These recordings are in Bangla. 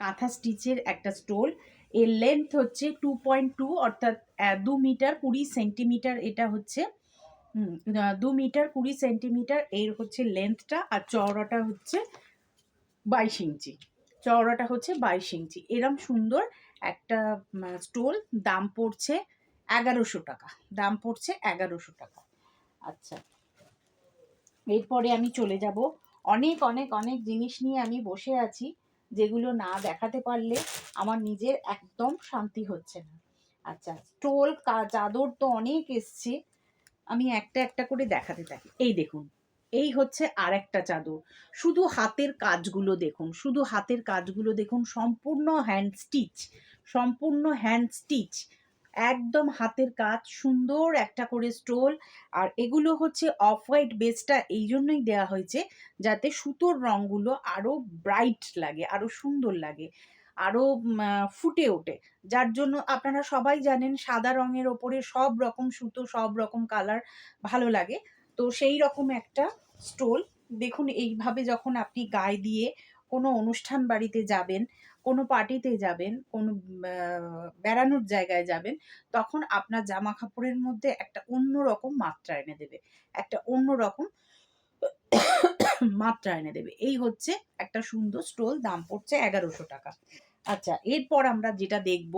কাঁথা স্টিচের একটা স্টোল। এর লেন্থ হচ্ছে 2.2 অর্থাৎ 2 মিটার 20 সেন্টিমিটার। এটা হচ্ছে 2 মিটার 20 সেন্টিমিটার এর হচ্ছে লেন্থটা, আর চওড়াটা হচ্ছে 22 ইঞ্চি। চওড়াটা হচ্ছে 22 ইঞ্চি। এরম সুন্দর একটা স্টোল, দাম পড়ছে 1100 টাকা। দাম পড়ছে 1100 টাকা। আচ্ছা, এরপরে আমি চলে যাব, অনেক অনেক অনেক জিনিস নিয়ে আমি বসে আছি, যেগুলো না দেখাতে পারলে আমার নিজের একদম শান্তি হচ্ছে না। আচ্ছা, স্টোল চাদর তো অনেক এসছে, আমি একটা একটা করে দেখাতে থাকি। এই দেখুন, এই হচ্ছে আর একটা চাদর। শুধু হাতের কাজগুলো দেখুন, শুধু হাতের কাজগুলো দেখুন, সম্পূর্ণ হ্যান্ড স্টিচ, সম্পূর্ণ হ্যান্ড স্টিচ, একদম হাতের কাজ, সুন্দর একটা করে স্টোল। আর এগুলো হচ্ছে অফ হোয়াইট বেসটা এই জন্যই দেওয়া হয়েছে যাতে সুতোর রঙগুলো আরো ব্রাইট লাগে, আরো সুন্দর লাগে, আরো ফুটে ওঠে। যার জন্য আপনারা সবাই জানেন সাদা রঙের ওপরে সব রকম সুতো, সব রকম কালার ভালো লাগে। তো সেই রকম একটা স্টোল দেখুন, এইভাবে যখন আপনি গায়ে দিয়ে কোনো অনুষ্ঠান বাড়িতে যাবেন, কোনো পার্টিতে যাবেন, কোনো বেড়ানোর জায়গায় যাবেন, তখন আপনার জামা কাপড়ের মধ্যে একটা অন্যরকম মাত্রা এনে দেবে, একটা অন্যরকম মাত্রা এনে দেবে। এই হচ্ছে একটা সুন্দর স্টোল, দাম পড়ছে 1100 টাকা। আচ্ছা, এরপর আমরা যেটা দেখব,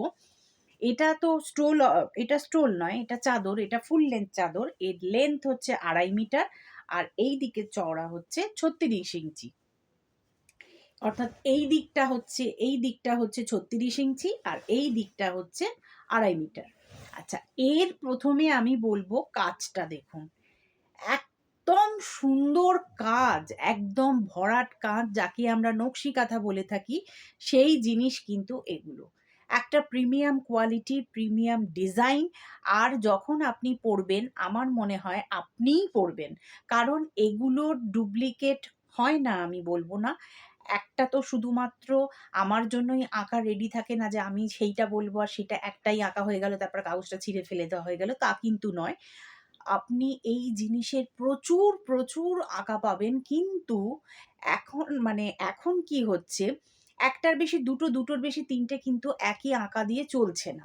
এটা তো স্টোল, এটা স্টোল নয়, এটা চাদর, এটা ফুল লেন্থ চাদর। এর লেন্থ হচ্ছে 2.5 মিটার, আর এই দিকে চওড়া হচ্ছে 36 ইঞ্চি। অর্থাৎ এই দিকটা হচ্ছে 36 ইঞ্চি, আর এই দিকটা হচ্ছে 2.5 মিটার। আচ্ছা, এর প্রথমে আমি বলবো কাজটা দেখুন, একদম সুন্দর কাজ, একদম ভরাট কাজ, যাকে আমরা নকশি কাঁথা বলে থাকি, সেই জিনিস কিন্তু এগুলো একটা প্রিমিয়াম কোয়ালিটি, প্রিমিয়াম ডিজাইন। আর যখন আপনি পরবেন আমার মনে হয় আপনিই পরবেন, কারণ এগুলো ডুপ্লিকেট হয় না, আমি বলবো না। একটা তো শুধুমাত্র আমার জন্যই আঁকা রেডি থাকে না যে আমি সেইটা বলবো আর সেটা একটাই আঁকা হয়ে গেল, তারপর কাগজটা ছিঁড়ে ফেলে দেওয়া হয়ে গেল, তা কিন্তু নয়। আপনি এই জিনিসের প্রচুর প্রচুর আঁকা পাবেন, কিন্তু এখন কি হচ্ছে, একটার বেশি দুটো, দুটোর বেশি তিনটে কিন্তু একই আঁকা দিয়ে চলছে না।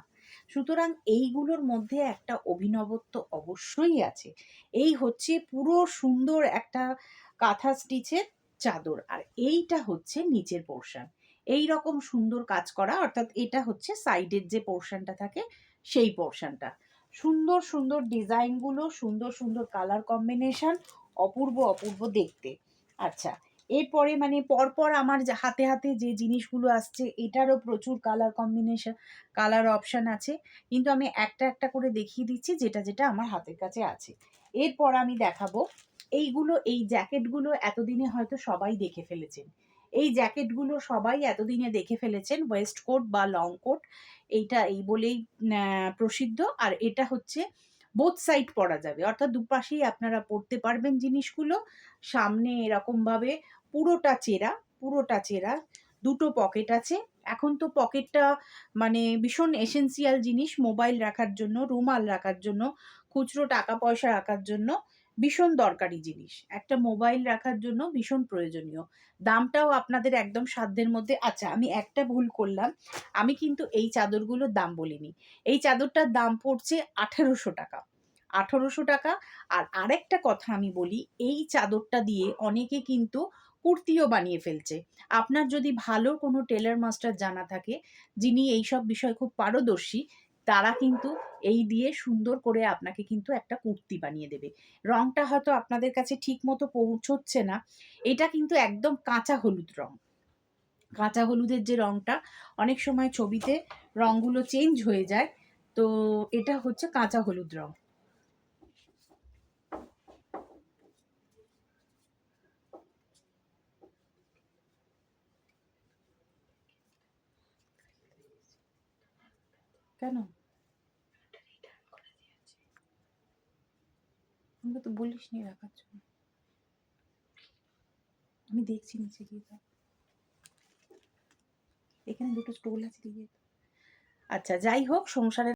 সুতরাং এইগুলোর মধ্যে একটা অভিনবত্ব অবশ্যই আছে। এই হচ্ছে পুরো সুন্দর একটা কাঁথা স্টিচের চাদর, আর এইটা হচ্ছে নিচের পোর্শন, এই রকম সুন্দর কাজ করা, অর্থাৎ এটা হচ্ছে সাইডের যে পোর্শনটা থাকে সেই পোর্শনটা। সুন্দর সুন্দর ডিজাইনগুলো, সুন্দর সুন্দর কালার কম্বিনেশন, অপূর্ব অপূর্ব দেখতে। আচ্ছা, এরপরে পরপর আমার হাতে হাতে যে জিনিসগুলো আসছে, এটারও প্রচুর কালার কম্বিনেশন, কালার অপশান আছে, কিন্তু আমি একটা একটা করে দেখিয়ে দিচ্ছি যেটা যেটা আমার হাতের কাছে আছে। এরপর আমি দেখাবো এইগুলো, এই জ্যাকেটগুলো এতদিনে হয়তো সবাই দেখে ফেলেছেন, এই জ্যাকেটগুলো সবাই এতদিনে দেখে ফেলেছেন, ওয়েস্ট কোট বা লং কোট, এইটা এই বলেই প্রসিদ্ধ। আর এটা হচ্ছে বোথ সাইড পরা যাবে, অর্থাৎ দুপাশেই আপনারা পরতে পারবেন জিনিসগুলো। সামনে এরকমভাবে পুরোটা চেরা, পুরোটা চেরা, দুটো পকেট আছে। এখন তো পকেটটা ভীষণ এসেন্সিয়াল জিনিস, মোবাইল রাখার জন্য, রুমাল রাখার জন্য, খুচরো টাকা পয়সা রাখার জন্য ভীষণ দরকারি জিনিস, একটা মোবাইল রাখার জন্য ভীষণ প্রয়োজনীয়। দামটাও আপনাদের একদম সাধ্যের মধ্যে। আচ্ছা, আমি একটা ভুল করলাম, আমি কিন্তু এই চাদরগুলোর দাম বলিনি। এই চাদরটার দাম পড়ছে 1800 টাকা, 1800 টাকা। আর আরেকটা কথা আমি বলি, এই চাদরটা দিয়ে অনেকে কিন্তু কুর্তিও বানিয়ে ফেলছে। আপনার যদি ভালো কোনো টেলার মাস্টার জানা থাকে, যিনি এইসব বিষয় খুব পারদর্শী, তারা কিন্তু এই দিয়ে সুন্দর করে আপনাকে কিন্তু একটা কুর্তি বানিয়ে দেবে। রংটা হয়তো আপনাদের কাছে ঠিক মতো পৌঁছচ্ছে না, এটা কিন্তু একদম কাঁচা হলুদ রং। কাঁচা হলুদের যে রংটা, অনেক সময় ছবিতে রংগুলো চেঞ্জ হয়ে যায়, তো এটা হচ্ছে কাঁচা হলুদ রং। কেন? আমাকে তো বলিস নি রাখার জন্য, আমি দেখছি নিচে গিয়ে। এখানে দুটো স্টোল আছে দিয়ে। আচ্ছা, যাই হোক, সংসারের